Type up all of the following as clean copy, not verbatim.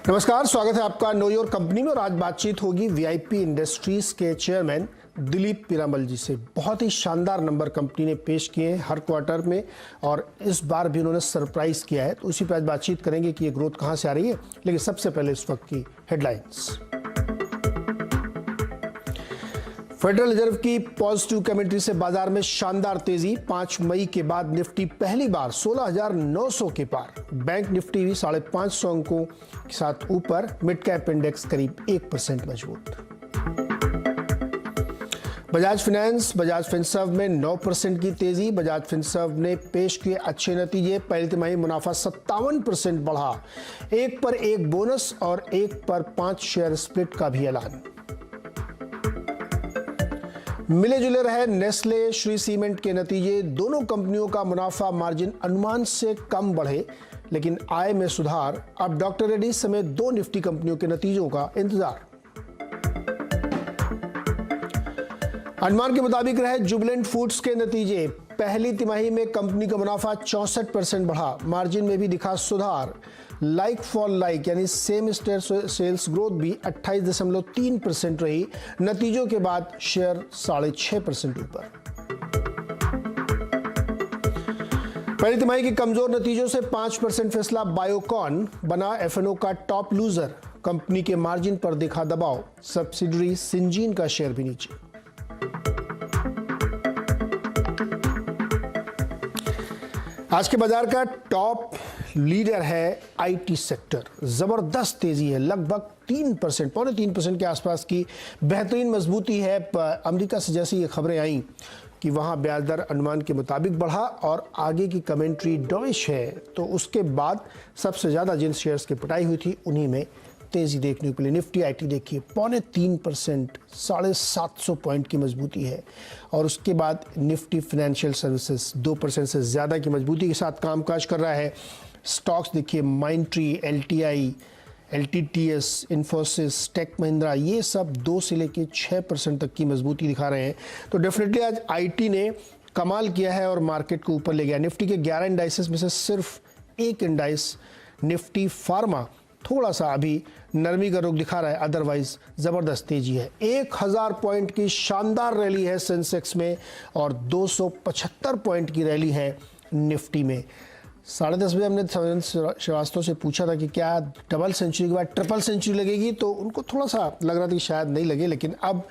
नमस्कार, स्वागत है आपका नो योर कंपनी में। और आज बातचीत होगी वीआईपी इंडस्ट्रीज के चेयरमैन दिलीप पीरामल जी से। बहुत ही शानदार नंबर कंपनी ने पेश किए हैं हर क्वार्टर में और इस बार भी उन्होंने सरप्राइज किया है, तो उसी पर आज बातचीत करेंगे कि ये ग्रोथ कहां से आ रही है। लेकिन सबसे पहले इस वक्त की हेडलाइंस। फेडरल रिजर्व की पॉजिटिव कमेंट्री से बाजार में शानदार तेजी। 5 मई के बाद निफ्टी पहली बार 16,900 के पार। बैंक निफ्टी भी 550 अंकों के साथ ऊपर। मिड कैप इंडेक्स करीब 1% मजबूत। बजाज फाइनेंस, बजाज फिनसर्व में 9% की तेजी। बजाज फिनसर्व ने पेश किए अच्छे नतीजे। पहली तिमाही मुनाफा 57% बढ़ा। 1 पर 1 बोनस और 1 पर 5 शेयर स्प्लिट का भी ऐलान। मिले जुले रहे नेस्ले, श्री सीमेंट के नतीजे। दोनों कंपनियों का मुनाफा मार्जिन अनुमान से कम बढ़े, लेकिन आय में सुधार। अब डॉक्टर रेड्डी समेत 2 निफ्टी कंपनियों के नतीजों का इंतजार। अनुमान के मुताबिक रहे जुबिलेंट फूड्स के नतीजे। पहली तिमाही में कंपनी का मुनाफा 64% बढ़ा। मार्जिन में भी दिखा सुधार। लाइक फॉर लाइक यानी सेम स्टोर सेल्स ग्रोथ भी 28.3% रही। नतीजों के बाद शेयर 6.5% ऊपर। पहली तिमाही के कमजोर नतीजों से 5% फैसला। बायोकॉन बना एफएनओ का टॉप लूजर। कंपनी के मार्जिन पर देखा दबाव। सब्सिडरी सिंजीन का शेयर भी नीचे। आज के बाजार का टॉप लीडर है आईटी सेक्टर। जबरदस्त तेजी है, लगभग 3%, पौने 3% के आसपास की बेहतरीन मजबूती है। अमेरिका से जैसी ये खबरें आई कि वहां ब्याज दर अनुमान के मुताबिक बढ़ा और आगे की कमेंट्री डॉविश है, तो उसके बाद सबसे ज्यादा जिन शेयर्स की पिटाई हुई थी उन्हीं में तेजी देखने को मिली। निफ्टी आईटी देखिए पौने 3%, 750 पॉइंट की मजबूती है। और उसके बाद निफ्टी फाइनेंशियल सर्विसेज 2% से ज़्यादा की मजबूती के साथ कामकाज कर रहा है। स्टॉक्स देखिए Mindtree, LTI, LTTS, Infosys, Tech Mahindra, ये सब 2 से लेकर 6% तक की मजबूती दिखा रहे हैं। तो डेफिनेटली आज आईटी ने कमाल किया है और मार्केट को ऊपर ले गया। निफ्टी के 11 इंडाइसेस में से सिर्फ एक इंडाइस निफ्टी फार्मा थोड़ा सा अभी नरमी का रुख दिखा रहा है, अदरवाइज जबरदस्त तेजी है। 1000 पॉइंट की शानदार रैली है सेंसेक्स में और 275 पॉइंट की रैली है निफ्टी में। 10:30 बजे हमने श्रीवास्तव से पूछा था कि क्या डबल सेंचुरी के बाद ट्रिपल सेंचुरी लगेगी, तो उनको थोड़ा सा लग रहा था कि शायद नहीं लगे, लेकिन अब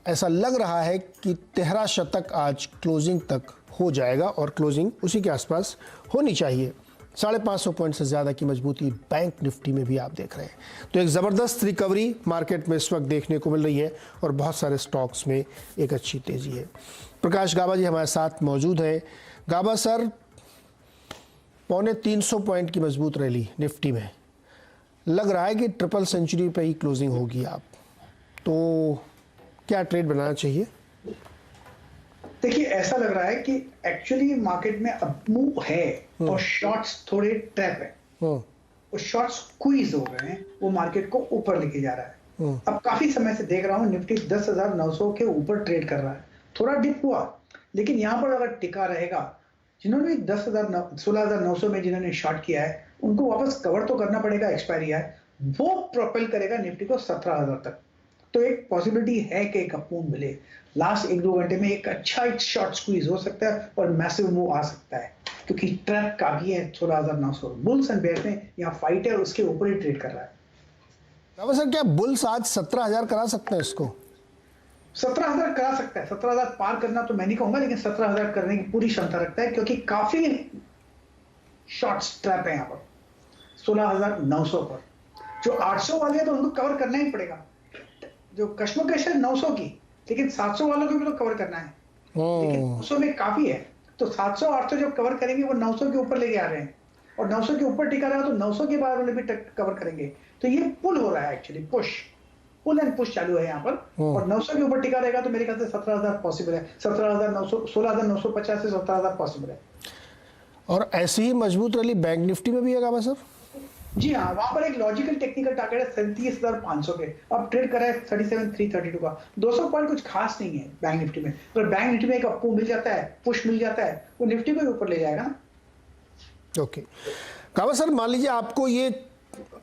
ऐसा लग रहा है कि 13 शतक आज क्लोजिंग तक हो जाएगा और क्लोजिंग उसी के आसपास होनी चाहिए। 550 पॉइंट से ज़्यादा की मजबूती बैंक निफ्टी में भी आप देख रहे हैं। तो एक ज़बरदस्त रिकवरी मार्केट में इस वक्त देखने को मिल रही है और बहुत सारे स्टॉक्स में एक अच्छी तेज़ी है। प्रकाश गाबा जी हमारे साथ मौजूद हैं। गाबा सर, पौने 300 पॉइंट की मजबूत रैली निफ्टी में, लग रहा है कि ट्रिपल सेंचुरी पे ही क्लोजिंग होगी आप, तो क्या ट्रेड बनाना चाहिए? देखिए, ऐसा लग रहा है कि एक्चुअली मार्केट में अप मूव है और शॉर्ट्स थोड़े ट्रैप है। वो शॉर्ट्स स्क्वीज हो गए हैं, वो मार्केट को ऊपर लेके जा रहा है। अब काफी समय से देख रहा हूं निफ्टी 10,900 के ऊपर ट्रेड कर रहा है। थोड़ा डिप हुआ, लेकिन यहां पर अगर टिका रहेगा, जिन्होंने 16,900 में जिन्होंने शॉर्ट किया है उनको वापस कवर तो करना पड़ेगा, एक्सपायरी है, वो प्रोपेल करेगा निफ्टी को 17,000 तक। तो एक पॉसिबिलिटी है कि एक अप मूव मिले। लास्ट 1-2 घंटे में एक अच्छा शॉर्ट स्क्वीज हो सकता है और मैसिव मूव आ सकता है, क्योंकि ट्रैप काफी है 16,900। बुल्स एंड बेयर्स में यहाँ फाइट है, उसके ऊपर ही ट्रेड कर रहा है। सर, क्या बुल्स आज 17,000 करा सकते हैं इसको? 17,000 करा सकता है। 17,000 पार करना तो मैं नहीं कहूंगा, लेकिन 17,000 करने की पूरी क्षमता रखता है, क्योंकि काफी शॉर्ट ट्रैप है यहाँ पर 16,900 पर। जो 800 वाले हैं तो उनको कवर करना ही पड़ेगा। जो कश्मकश है 900 की, लेकिन 700 वालों को भी तो कवर करना है, लेकिन 900 में काफी है। तो 700-800 जब कवर करेंगे वो 900 के ऊपर लेके आ रहे हैं, और 900 के ऊपर टिका रहा है तो 900 के बाद उन्हें भी कवर करेंगे। तो ये पुल हो रहा है, एक्चुअली पुल एंड पुश चालू है यहाँ पर। और 900 के ऊपर टिका रहेगा तो मेरे ख्याल से 17,000 पॉसिबल है। 17,900, 16,950 से 17,000 पॉसिबल है। और ऐसी ही मजबूत रैली बैंक निफ्टी में भी है गाबा सर? जी हाँ, वहां पर एक लॉजिकल टेक्निकल टारगेट है 37,500 के, अब ट्रेड कर रहा है 37,332 का। 200 पॉइंट कुछ खास नहीं है बैंक निफ्टी में। अगर बैंक निफ्टी में एक अप मिल जाता है, पुश मिल जाता है, वो निफ्टी को ऊपर ले जाएगा। ओके, गाबा सर, मान लीजिए आपको ये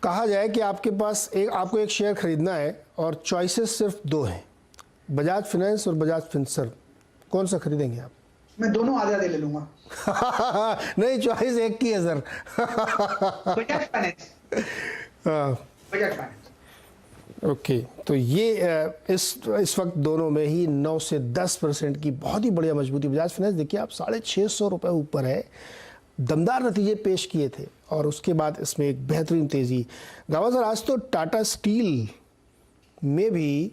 कहा जाए कि आपके पास आपको एक शेयर खरीदना है और चॉइसेस सिर्फ दो हैं, बजाज फाइनेंस और बजाज फिनसर्व, कौन सा खरीदेंगे आप? मैं दोनों आधे आधे ले लूंगा। नहीं, चॉइस एक की है sir. Bajaj finance. Bajaj finance. Okay, तो ये इस वक्त दोनों में ही 9 से 10% की बहुत ही बढ़िया मजबूती। बजाज फाइनेंस देखिए आप 650 रुपये ऊपर है, दमदार नतीजे पेश किए थे और उसके बाद इसमें एक बेहतरीन तेज़ी। गावा सर, आज तो टाटा स्टील में भी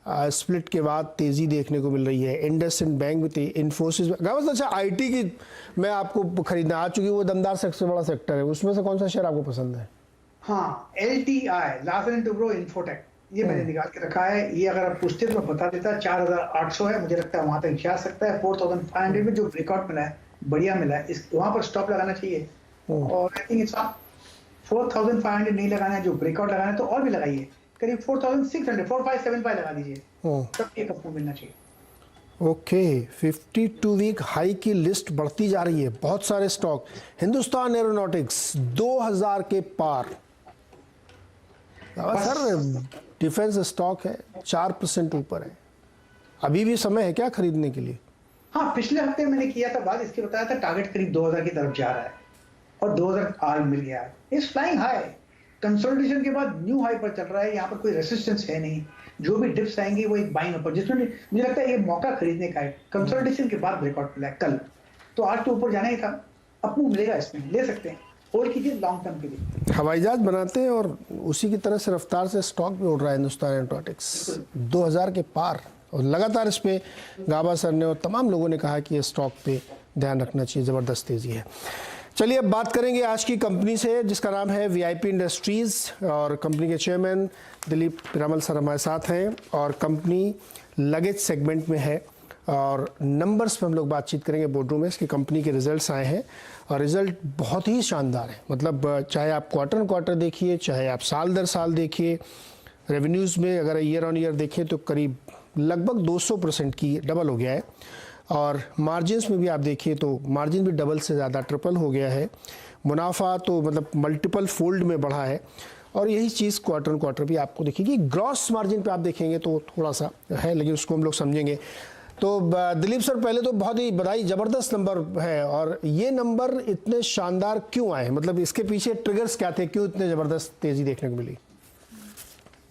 स्प्लिट के बाद तेज़ी देखने को मिल रही है, इंडसइंड बैंक में, इन्फोसिस में। गावा सर, अच्छा आईटी की मैं आपको खरीदना आ चुकी, वो दमदार सबसे बड़ा सेक्टर है, उसमें से कौन सा शेयर आपको पसंद है? हाँ, LTI, Larsen and Toubro infotech, ये मैंने निकाल के रखा है। ये अगर आप पूछते तो बता देता। 4800 है, मुझे लगता है वहां तक जा सकता है। 4500 में जो ब्रेकआउट मिला है, बढ़िया मिला है, इस वहां पर स्टॉप लगाना चाहिए। और आई थिंक इट्स 4500 नहीं लगाना है, जो ब्रेकआउट लगाना है तो और भी लगाइए, करीब 4600, 4575 लगा दीजिए, तब एक आपको मिलना चाहिए। ओके, 52 वीक हाई की लिस्ट बढ़ती जा रही है, बहुत सारे स्टॉक। हिंदुस्तान एरोनॉटिक्स 2000 के पार। सर डिफेंस स्टॉक है, 4% ऊपर है, अभी भी समय है क्या खरीदने के लिए? हाँ, पिछले हफ्ते मैंने किया था बात, इसके बताया था टारगेट करीब 2000 की तरफ जा रहा है और 2000 आज मिल गया है। इस फ्लाइंग हाई, कंसोलिडेशन के बाद न्यू हाई पर चल रहा है, यहाँ पर कोई रेसिस्टेंस है नहीं। जो भी डिप्स आएंगे वो एक बाइंग ऊपर, जिसमें मुझे लगता है ये मौका खरीदने का है। कंसोलिडेशन के बाद ब्रेकआउट मिला है कल, तो आज तो ऊपर जाना ही था, अपू मिलेगा, इसमें ले सकते हैं, होल्ड कीजिए लॉन्ग टर्म के लिए। हवाई जहाज बनाते हैं और उसी की तरह से रफ्तार से स्टॉक भी उड़ रहा है हिंदुस्तान एरोनॉटिक्स 2000 के पार, और लगातार इस पे गाबा सर ने और तमाम लोगों ने कहा कि ये स्टॉक पे ध्यान रखना चाहिए, ज़बरदस्त तेज़ी है। चलिए अब बात करेंगे आज की कंपनी से, जिसका नाम है वीआईपी इंडस्ट्रीज़, और कंपनी के चेयरमैन दिलीप पिरामल सर हमारे साथ हैं, और कंपनी लगेज सेगमेंट में है, और नंबर्स पे हम लोग बातचीत करेंगे बोर्डरूम में। इसकी कंपनी के रिजल्ट्स आए हैं और रिजल्ट बहुत ही शानदार है, मतलब चाहे आप क्वार्टर देखिए, चाहे आप साल दर साल देखिए, रेवेन्यूज़ में अगर ईयर ऑन ईयर देखें तो करीब लगभग 200% की डबल हो गया है, और मार्जिन्स में भी आप देखिए तो मार्जिन भी डबल से ज़्यादा, ट्रिपल हो गया है। मुनाफा तो मतलब मल्टीपल फोल्ड में बढ़ा है, और यही चीज़ क्वार्टर भी आपको दिखेगी। ग्रॉस मार्जिन पे आप देखेंगे तो थोड़ा सा है, लेकिन उसको हम लोग समझेंगे। तो दिलीप सर, पहले तो बहुत ही बधाई, ज़बरदस्त नंबर है, और ये नंबर इतने शानदार क्यों आए, मतलब इसके पीछे ट्रिगर्स क्या थे, क्यों इतने ज़बरदस्त तेज़ी देखने को मिली?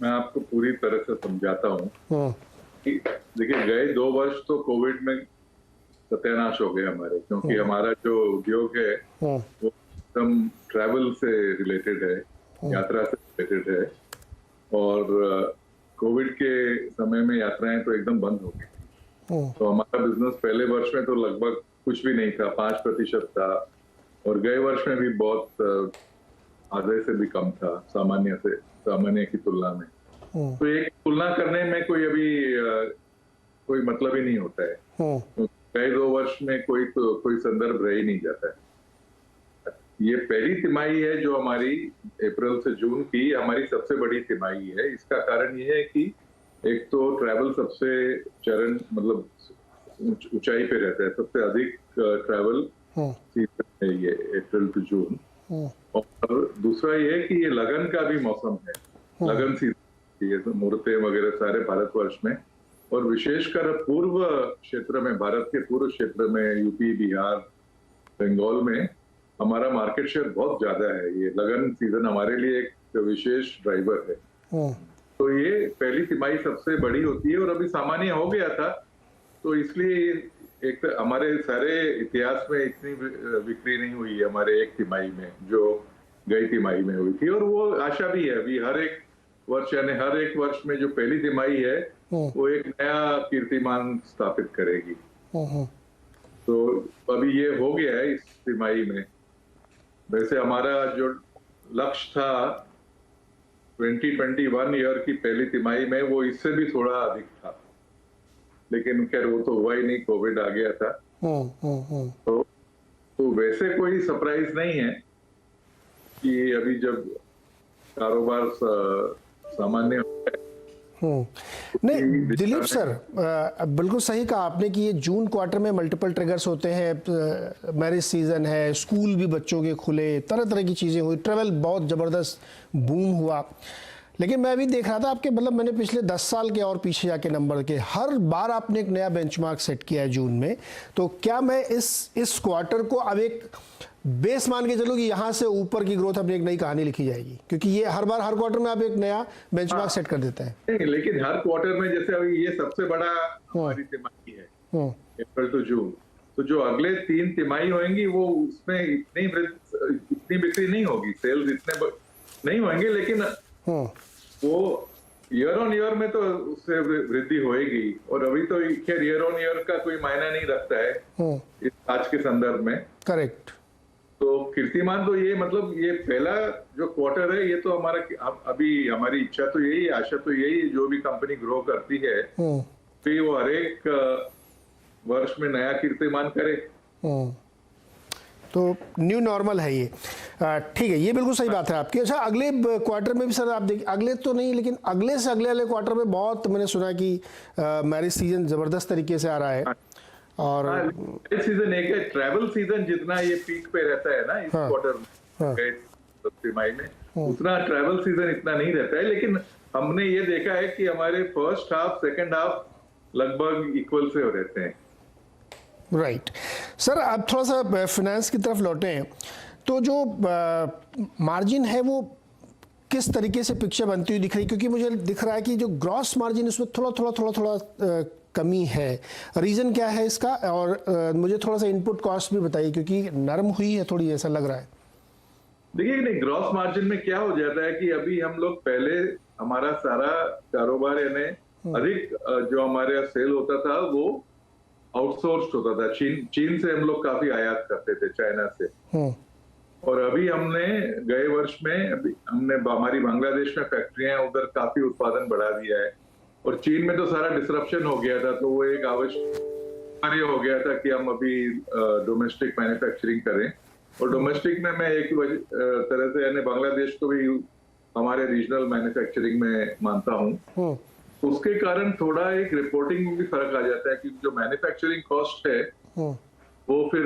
मैं आपको पूरी तरह से समझाता हूँ। देखिए, गए 2 वर्ष तो कोविड में सत्यानाश हो गए हमारे, क्योंकि हमारा जो उद्योग है वो एकदम ट्रैवल से रिलेटेड है, यात्रा से रिलेटेड है, और कोविड के समय में यात्राएं तो एकदम बंद हो गई। तो हमारा बिजनेस पहले वर्ष में तो लगभग कुछ भी नहीं था, 5% था, और गए वर्ष में भी बहुत आधे से भी कम था सामान्य की तुलना में। तो एक तुलना करने में कोई मतलब ही नहीं होता है, तो गए 2 वर्ष में कोई संदर्भ रह ही नहीं जाता है। ये पहली तिमाही है जो हमारी अप्रैल से जून की हमारी सबसे बड़ी तिमाही है। इसका कारण ये है कि एक तो ट्रैवल सबसे मतलब ऊंचाई पे रहता है, सबसे अधिक ट्रैवल सीजन है ये अप्रैल टू जून, और दूसरा ये है कि ये लगन का भी मौसम है, लगन सीजन, ये मुहूर्ते वगैरह सारे भारतवर्ष में, और विशेषकर पूर्व क्षेत्र में, भारत के पूर्व क्षेत्र में, यूपी, बिहार, बंगाल में हमारा मार्केट शेयर बहुत ज्यादा है। ये लगन सीजन हमारे लिए एक विशेष ड्राइवर है। तो ये पहली तिमाही सबसे बड़ी होती है, और अभी सामान्य हो गया था, तो इसलिए एक हमारे सारे इतिहास में इतनी बिक्री नहीं हुई है हमारे एक तिमाही में जो गई तिमाही में हुई थी, और वो आशा भी है अभी हर एक वर्ष, यानी हर एक वर्ष में जो पहली तिमाही है वो एक नया कीर्तिमान स्थापित करेगी। तो अभी ये हो गया है इस तिमाही में। वैसे हमारा जो लक्ष्य था 2021 ईयर की पहली तिमाही में, वो इससे भी थोड़ा अधिक था, लेकिन खैर वो तो हुआ ही नहीं, कोविड आ गया था। तो वैसे कोई सरप्राइज नहीं है कि अभी जब कारोबार सामान्य नहीं दिलीप सर, बिल्कुल सही कहा आपने कि ये जून क्वार्टर में मल्टीपल ट्रिगर्स होते हैं, मैरिज सीजन है, स्कूल भी बच्चों के खुले, तरह तरह की चीज़ें हुई, ट्रैवल बहुत ज़बरदस्त बूम हुआ। लेकिन मैं भी देख रहा था आपके, मतलब मैंने पिछले 10 साल के और पीछे जाके नंबर के, हर बार आपने एक नया बेंचमार्क सेट किया है जून में। तो क्या मैं इस क्वार्टर को अब एक बेस मान के चलूँ कि यहाँ से ऊपर की ग्रोथ अपनी एक नई कहानी लिखी जाएगी, क्योंकि ये हर बार हर क्वार्टर में आप एक नया बेंचमार्क सेट कर देते हैं? नहीं, लेकिन हर क्वार्टर में जैसे अभी ये सबसे बड़ा हमारी तिमाही है, अप्रैल टू जून, तो जो अगले 3 तिमाही होंगी वो उसमें इतनी बिक्री नहीं होगी, सेल्स इतने नहीं होंगे, लेकिन वो ईयर ऑन ईयर में तो उससे वृद्धि होएगी। और अभी तो खैर ईयर ऑन ईयर का कोई मायना नहीं रखता है इस आज के संदर्भ में। करेक्ट। तो कीर्तिमान तो ये मतलब ये पहला जो क्वार्टर है, ये तो हमारा अभी हमारी इच्छा तो यही, आशा तो यही है, जो भी कंपनी ग्रो करती है फिर वो हर एक वर्ष में नया कीर्तिमान करे। तो न्यू नॉर्मल है ये, ठीक है, ये बिल्कुल सही बात है आपकी। अच्छा, अगले क्वार्टर में भी सर आप देखिए, अगले तो नहीं लेकिन अगले से अगले वाले क्वार्टर में बहुत मैंने सुना कि मैरिज सीजन जबरदस्त तरीके से आ रहा है। और सीजन एक है, ट्रैवल सीजन जितना ये पीक पे रहता है ना इस क्वार्टर में, तिमाही में, उतना ट्रैवल सीजन इतना नहीं रहता है। लेकिन हमने ये देखा है कि हमारे फर्स्ट हाफ सेकंड हाफ लगभग इक्वल से हो रहते हैं। राइट सर, अब थोड़ा सा फाइनेंस की तरफ लौटे हैं, तो जो मार्जिन है वो किस तरीके से पिक्चर बनती हुई दिख रही, क्योंकि मुझे दिख रहा है कि जो ग्रॉस मार्जिन उसमें थोड़ा कमी है, रीज़न क्या है इसका? और मुझे थोड़ा सा इनपुट कॉस्ट भी बताइए, क्योंकि नरम हुई है थोड़ी, ऐसा लग रहा है। देखिए नहीं, ग्रॉस मार्जिन में क्या हो जाता है कि अभी हम लोग पहले हमारा सारा कारोबार यानी अधिक जो हमारे यहाँ सेल होता था वो आउटसोर्स्ड होता था, चीन से हम लोग काफी आयात करते थे, चाइना से। और अभी हमने गए वर्ष में हमने हमारी बांग्लादेश में फैक्ट्रियां, उधर काफी उत्पादन बढ़ा दिया है। और चीन में तो सारा डिसरप्शन हो गया था, तो वो एक आवश्यक हो गया था कि हम अभी डोमेस्टिक मैन्युफैक्चरिंग करें। और डोमेस्टिक में मैं एक तरह से यानी बांग्लादेश को भी हमारे रीजनल मैन्युफैक्चरिंग में मानता हूँ। उसके कारण थोड़ा एक रिपोर्टिंग में भी फर्क आ जाता है कि जो मैन्युफैक्चरिंग कॉस्ट है वो फिर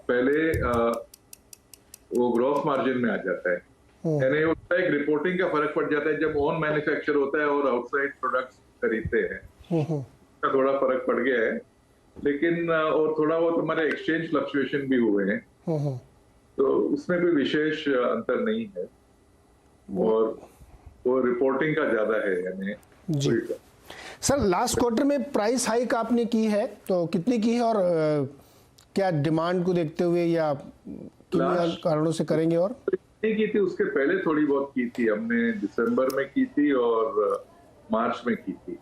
पहले वो ग्रॉस मार्जिन में आ जाता है, यानी उसका एक रिपोर्टिंग का फर्क पड़ जाता है जब ऑन मैन्युफैक्चर होता है और आउटसाइड प्रोडक्ट्स खरीदते हैं, उसका थोड़ा फर्क पड़ गया है। लेकिन और थोड़ा बहुत हमारे एक्सचेंज फ्लक्चुएशन भी हुए हैं, तो उसमें कोई विशेष अंतर नहीं है। और वो रिपोर्टिंग का ज्यादा है, यानी जी। सर, लास्ट क्वार्टर में प्राइस हाइक आपने की है, तो कितनी की है, और क्या डिमांड को देखते हुए या किन कारणों से करेंगे? और नहीं की थी, उसके पहले थोड़ी बहुत की थी हमने, दिसंबर में की थी और मार्च में की थी।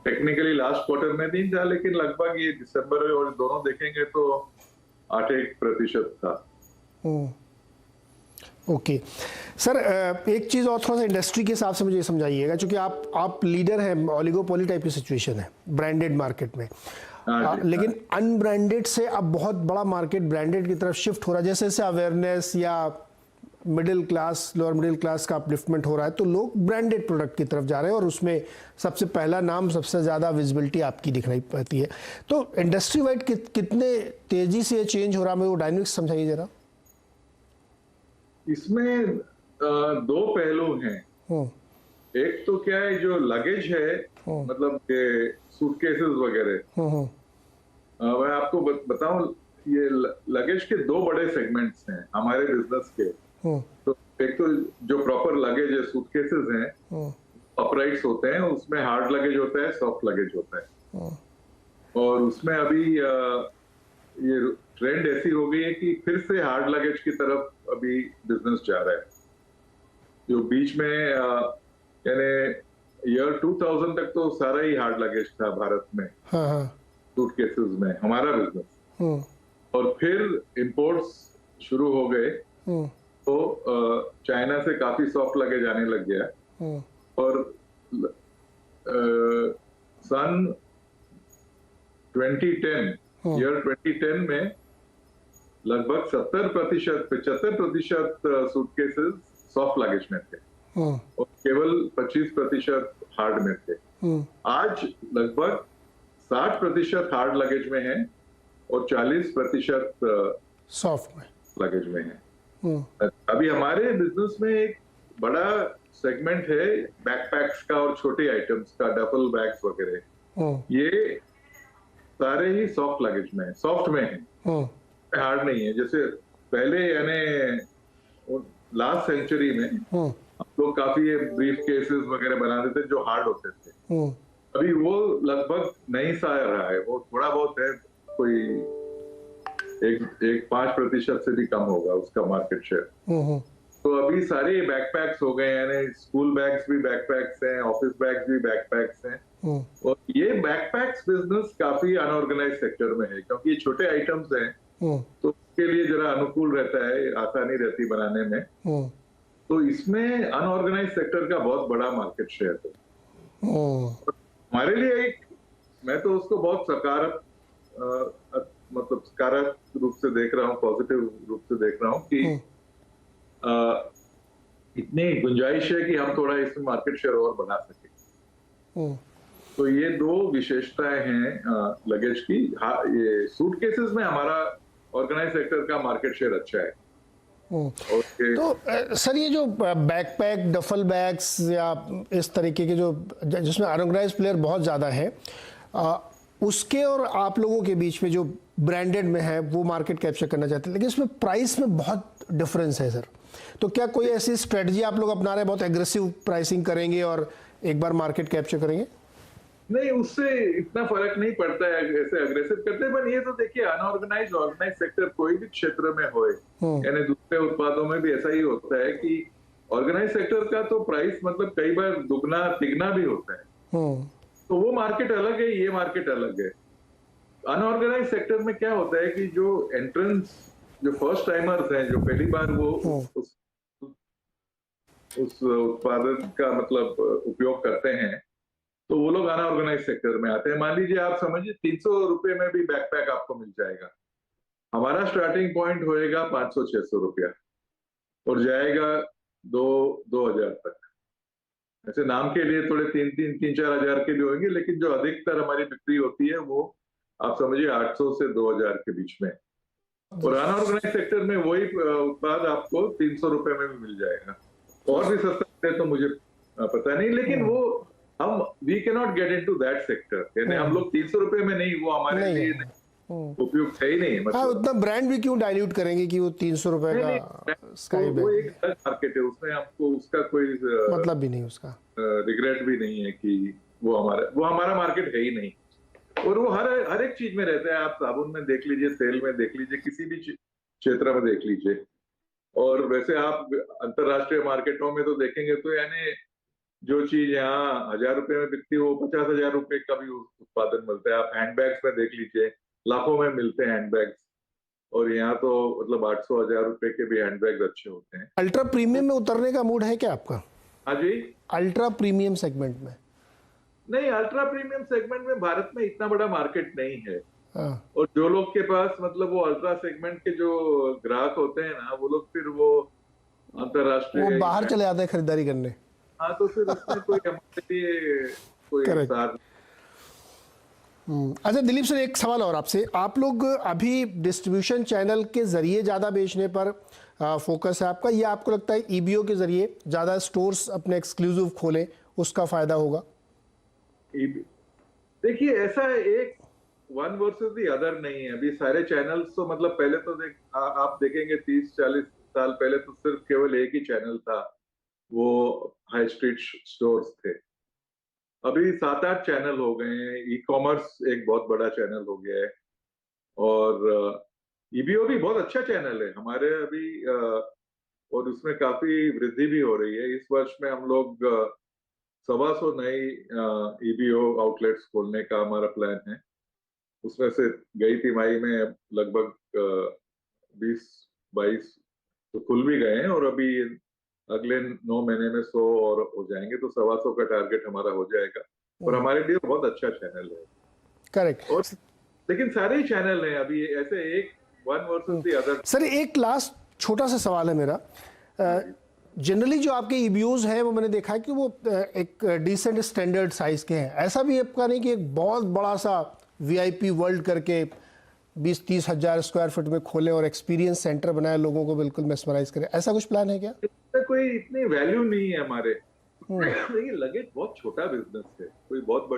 टेक्निकली लास्ट क्वार्टर में नहीं था, लेकिन लगभग ये दिसंबर और दोनों देखेंगे तो 8% था। ओके सर, एक चीज़ और थोड़ा सा इंडस्ट्री के हिसाब से मुझे समझाइएगा, क्योंकि आप लीडर हैं, ओलिगोपोली टाइप की सिचुएशन है ब्रांडेड मार्केट में, लेकिन अनब्रांडेड से अब बहुत बड़ा मार्केट ब्रांडेड की तरफ शिफ्ट हो रहा है। जैसे जैसे अवेयरनेस या middle class, lower middle class का अपलिफ्टमेंट हो रहा है, तो लोग ब्रांडेड प्रोडक्ट की तरफ जा रहे हैं, और उसमें सबसे पहला नाम, सबसे ज़्यादा विजिबिलिटी आपकी दिख रही पाती है। तो इंडस्ट्री वाइड कितने तेज़ी से ये चेंज हो रहा है, वो डायनेमिक्स समझाइए ज़रा। इसमें 2 पहलू हैं। एक तो क्या है, जो लगेज है, मतलब के सूटकेसेस वगैरह, मैं आपको बताऊं, ये लगेज के 2 बड़े सेगमेंट्स हैं हमारे बिजनेस के। तो एक तो जो प्रॉपर लगेज है, सूटकेसेस हैं, अपराइट्स होते हैं, उसमें हार्ड लगेज होता है, सॉफ्ट लगेज होता है। और उसमें अभी ये ट्रेंड ऐसी हो गई है कि फिर से हार्ड लगेज की तरफ अभी बिजनेस जा रहा है। जो बीच में यानी ईयर 2000 तक तो सारा ही हार्ड लगेज था भारत में, सूटकेसेस में हमारा बिजनेस। और फिर इंपोर्ट्स शुरू हो गए, तो चाइना से काफी सॉफ्ट लगेज आने लग गया। और सन 2010 ईयर 2010 में लगभग 70-75% सूटकेसेस सॉफ्ट लगेज में थे, और केवल 25% हार्ड में थे। आज लगभग 60% हार्ड लगेज में है और 40% सॉफ्ट में लगेज में है। अभी हमारे बिजनेस में एक बड़ा सेगमेंट है बैकपैक्स का और छोटे आइटम्स का, डफल बैग्स वगैरह। ये सारे ही सॉफ्ट लगेज में है, सॉफ्ट में है, हार्ड नहीं है। जैसे पहले यानी लास्ट सेंचुरी में हम लोग काफी ब्रीफ केसेस वगैरह बनाते थे जो हार्ड होते थे। अभी वो लगभग नहीं सा रहा है, वो थोड़ा बहुत है, कोई एक 5% से भी कम होगा उसका मार्केट शेयर। तो अभी सारे बैकपैक्स हो गए, यानी स्कूल बैग्स भी बैकपैक्स हैं, ऑफिस बैग्स भी बैकपैक्स हैं। और ये बैकपैक्स बिजनेस काफी अनऑर्गेनाइज सेक्टर में है, क्योंकि ये छोटे आइटम्स हैं, तो उसके लिए जरा अनुकूल रहता है, आसानी रहती बनाने में। तो इसमें अनऑर्गेनाइज सेक्टर का बहुत बड़ा मार्केट शेयर है। हमारे लिए एक, मैं तो उसको बहुत सकारात्मक रूप से देख रहा हूँ, पॉजिटिव रूप से देख रहा हूँ कि इतनी गुंजाइश है कि हम थोड़ा इसमें मार्केट शेयर और बढ़ा सके। तो ये दो विशेषताएं हैं लगेज की। ये सूटकेसेस में हमारा ऑर्गेनाइज सेक्टर का मार्केट शेयर अच्छा है। तो सर, ये जो बैकपैक, डफल बैग्स या इस तरीके के जो जिसमें अनऑर्गेनाइज प्लेयर बहुत ज़्यादा है, उसके और आप लोगों के बीच में जो ब्रांडेड में है वो मार्केट कैप्चर करना चाहते हैं, लेकिन इसमें प्राइस में बहुत डिफरेंस है सर। तो क्या कोई ऐसी स्ट्रेटजी आप लोग अपना रहे हैं, बहुत एग्रेसिव प्राइसिंग करेंगे और एक बार मार्केट कैप्चर करेंगे? नहीं, उससे इतना फर्क नहीं पड़ता है, ऐसे अग्रेसिव करते हैं। पर ये तो देखिए, अनऑर्गेनाइज ऑर्गेनाइज सेक्टर कोई भी क्षेत्र में होए, यानी दूसरे उत्पादों में भी ऐसा ही होता है कि ऑर्गेनाइज सेक्टर का तो प्राइस मतलब कई बार दुगना तिगना भी होता है। तो वो मार्केट अलग है, ये मार्केट अलग है। अनऑर्गेनाइज सेक्टर में क्या होता है कि जो एंट्रेंस, जो फर्स्ट टाइमर्स हैं, जो पहली बार वो उस उत्पादन का मतलब उपयोग करते हैं, तो वो लोग अनऑर्गेनाइज सेक्टर में आते हैं। मान लीजिए, आप समझिए 300 रुपए में भी बैकपैक आपको मिल जाएगा। हमारा स्टार्टिंग पॉइंट होएगा 500-600 रुपया और जाएगा 2,000 तक। ऐसे नाम के लिए थोड़े 3-4 हजार के भी होंगे, लेकिन जो अधिकतर हमारी बिक्री होती है वो आप समझिए 800 से 2,000 के बीच में। और अनऑर्गेनाइज सेक्टर में वही उत्पाद आपको 300 रुपए में भी मिल जाएगा। और भी सस्ता है तो मुझे पता नहीं, लेकिन वो हम we can not get into that sector. यानी हम लोग 300 रुपए में नहीं, वो हमारे लिए उपयुक्त है ही नहीं। मतलब उतना ब्रांड भी क्यों डाइल्यूट करेंगे कि वो 300 रुपए का स्काई बैग, वो एक अलग मार्केट है, उसमें आपको उसका कोई मतलब भी नहीं, उसका रिग्रेट भी नहीं है कि वो हमारा मार्केट है ही नहीं। और वो हर एक चीज में रहता है। आप साबुन में देख लीजिए, तेल में देख लीजिए, किसी भी क्षेत्र में देख लीजिए। और वैसे आप अंतरराष्ट्रीय मार्केटों में तो देखेंगे तो यानी जो चीज यहाँ 1,000 रुपए में बिकती है वो 50,000 रुपए का भी उत्पादन मिलता है। आप हैंडबैग्स में देख लीजिए, लाखों में मिलते हैं हैंडबैग्स, और यहाँ तो मतलब 800-1,000 रुपए के भी हैंडबैग्स अच्छे होते हैं। अल्ट्रा प्रीमियम में उतरने का मूड है क्या आपका? हाँ जी। अल्ट्रा प्रीमियम सेगमेंट में? नहीं, अल्ट्रा प्रीमियम सेगमेंट में भारत में इतना बड़ा मार्केट नहीं है। और जो लोग के पास मतलब वो अल्ट्रा सेगमेंट के जो ग्राहक होते हैं ना, वो लोग फिर वो अंतरराष्ट्रीय, वो बाहर चले जाते हैं खरीदारी करने। हाँ, तो फिर उसमें कोई हमारे लिए कोई सार। अच्छा दिलीप सर, एक सवाल और आपसे। आप लोग अभी डिस्ट्रीब्यूशन चैनल के जरिए ज़्यादा बेचने पर फोकस है आपका, या आपको लगता है ईबीओ के जरिए ज़्यादा स्टोर्स अपने एक्सक्लूसिव खोलें, उसका फायदा होगा? देखिए, ऐसा एक वन वर्सेस दी अदर नहीं है। अभी सारे चैनल्स तो मतलब पहले तो आप देखेंगे 30-40 साल पहले तो सिर्फ केवल एक ही चैनल था, वो हाई स्ट्रीट स्टोर्स थे। अभी 7-8 चैनल हो गए हैं। ई कॉमर्स एक बहुत बड़ा चैनल हो गया है, और ईबीओ भी बहुत अच्छा चैनल है हमारे अभी, और उसमें काफी वृद्धि भी हो रही है। इस वर्ष में हम लोग 125 नई ईबीओ आउटलेट्स खोलने का हमारा प्लान है। उसमें से गई तिमाही में लगभग 20-22 तो खुल भी गए हैं, और अभी अगले 9 महीने में 100 और हो जाएंगे, तो 125 का टारगेट हमारा हो जाएगा। और हमारे लिए बहुत अच्छा चैनल है। करेक्ट। और लेकिन सारे ही चैनल हैं अभी, ऐसे एक one versus the other. Sir, एक लास्ट छोटा सा सवाल है मेरा। जनरली जो आपके ईबीओज हैं वो मैंने देखा है कि वो एक डिसेंट स्टैंडर्ड साइज के हैं, ऐसा भी आपका नहीं कि एक बहुत बड़ा सा वीआईपी वर्ल्ड करके 20-30 हजार स्क्वायर फीट में खोले और एक्सपीरियंस सेंटर बनाए, लोगों को बिल्कुल मेस्मराइज करे, ऐसा कुछ प्लान है क्या? इसमें कोई इतनी वैल्यू नहीं है हमारे। देखिए लगेज बहुत छोटा बिजनेस है, कोई बहुत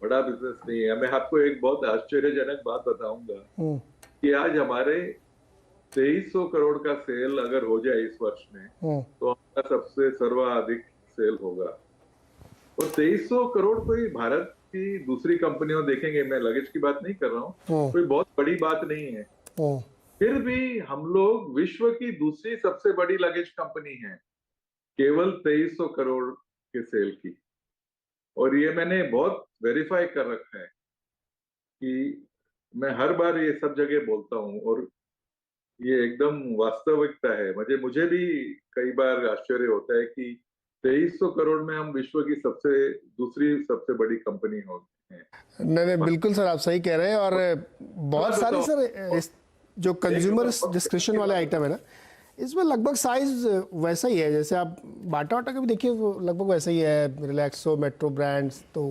बड़ा बिजनेस नहीं है। मैं आपको एक बहुत आश्चर्यजनक बात बताऊंगा कि आज हमारे 2300 करोड़ का सेल अगर हो जाए इस वर्ष में तो हमारा सबसे सर्वाधिक सेल होगा। और 2300 करोड़ कोई भारत की दूसरी कंपनियों देखेंगे, मैं लगेज की बात नहीं कर रहा हूँ, कोई बहुत बड़ी बात नहीं है। फिर भी हम लोग विश्व की दूसरी सबसे बड़ी लगेज कंपनी है, केवल 2300 करोड़ के सेल की। और ये मैंने बहुत वेरीफाई कर रखा है कि मैं हर बार ये सब जगह बोलता हूँ और ये एकदम वास्तविकता है। मुझे भी कई बार आश्चर्य होता है कि 2300 करोड़ में हम विश्व की दूसरी सबसे बड़ी कंपनी हो गए हैं। नहीं, बिल्कुल सर, आप सही कह रहे हैं। और बहुत सारे सर इस जो कंज्यूमर डिस्क्रिप्शन वाले आइटम है ना, इसमें लगभग साइज वैसा ही है जैसे आप बाटा वाटा का भी देखिए, वो लगभग वैसा ही है। रिलैक्सो, मेट्रो ब्रांड्स तो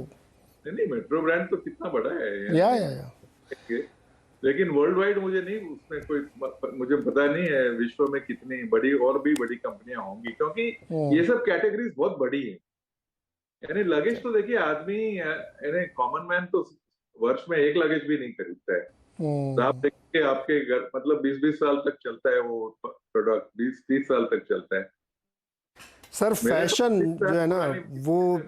नहीं, मेट्रो ब्रांड तो कितना बड़ा है या। लेकिन वर्ल्ड वाइड मुझे पता नहीं है विश्व में कितनी बड़ी और भी बड़ी कंपनियां होंगी, क्योंकि ये सब कैटेगरीज बहुत बड़ी है। यानी लगेज तो देखिए आदमी यानी कॉमन मैन तो वर्ष में एक लगेज भी नहीं खरीदता है। तो आप देखिए आपके घर मतलब 20-20 साल तक चलता है वो प्रोडक्ट, 20-30 साल तक चलता है। सर फैशन जो है ना वो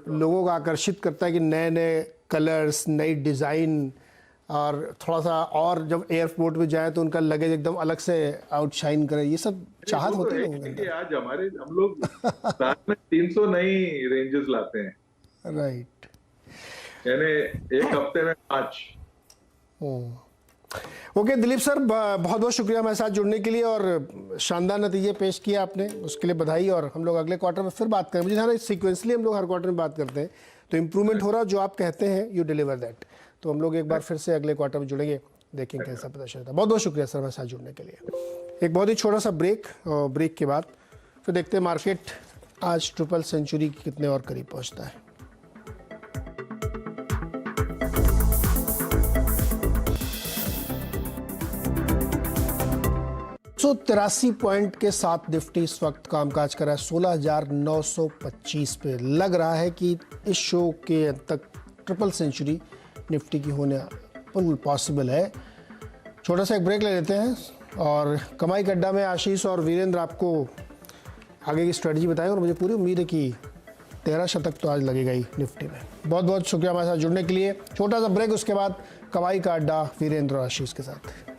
लोगों को आकर्षित करता है कि नए नए कलर्स, नई डिजाइन, और थोड़ा सा और जब एयरपोर्ट पे जाए तो उनका लगेज एकदम अलग से आउटशाइन करे, ये सब चाहत होती है लोगों के। आज हम लोग साल में 300 नई रेंजेस लाते हैं, राइट, यानी एक हफ्ते में 5। ओके दिलीप सर, बहुत बहुत शुक्रिया हमारे साथ जुड़ने के लिए और शानदार नतीजे पेश किए आपने, उसके लिए बधाई। और हम लोग अगले क्वार्टर में फिर बात करें। मुझे ध्यान है सीक्वेंसली हम लोग हर क्वार्टर में बात करते हैं, तो इम्प्रूवमेंट हो रहा, जो आप कहते हैं यू डिलीवर दैट। तो हम लोग एक बार फिर से अगले क्वार्टर में जुड़ेंगे, देखेंगे कैसा प्रदर्शन होता है। बहुत बहुत शुक्रिया सर हमारे साथ जुड़ने के लिए। एक बहुत ही छोटा सा ब्रेक, और ब्रेक के बाद फिर देखते हैं मार्केट आज ट्रिपल सेंचुरी के कितने और करीब पहुंचता है। 183 पॉइंट के साथ निफ्टी इस वक्त कामकाज कर रहा है 16,925 पे। लग रहा है कि इस शो के अंत तक ट्रिपल सेंचुरी निफ्टी की होने बिल्कुल पॉसिबल है। छोटा सा एक ब्रेक ले लेते हैं और कमाई के अड्डा में आशीष और वीरेंद्र आपको आगे की स्ट्रेटजी बताएं। और मुझे पूरी उम्मीद है कि 13 शतक तो आज लगेगा ही निफ्टी में। बहुत बहुत शुक्रिया हमारे साथ जुड़ने के लिए। छोटा सा ब्रेक, उसके बाद कमाई का अड्डा वीरेंद्र और आशीष के साथ।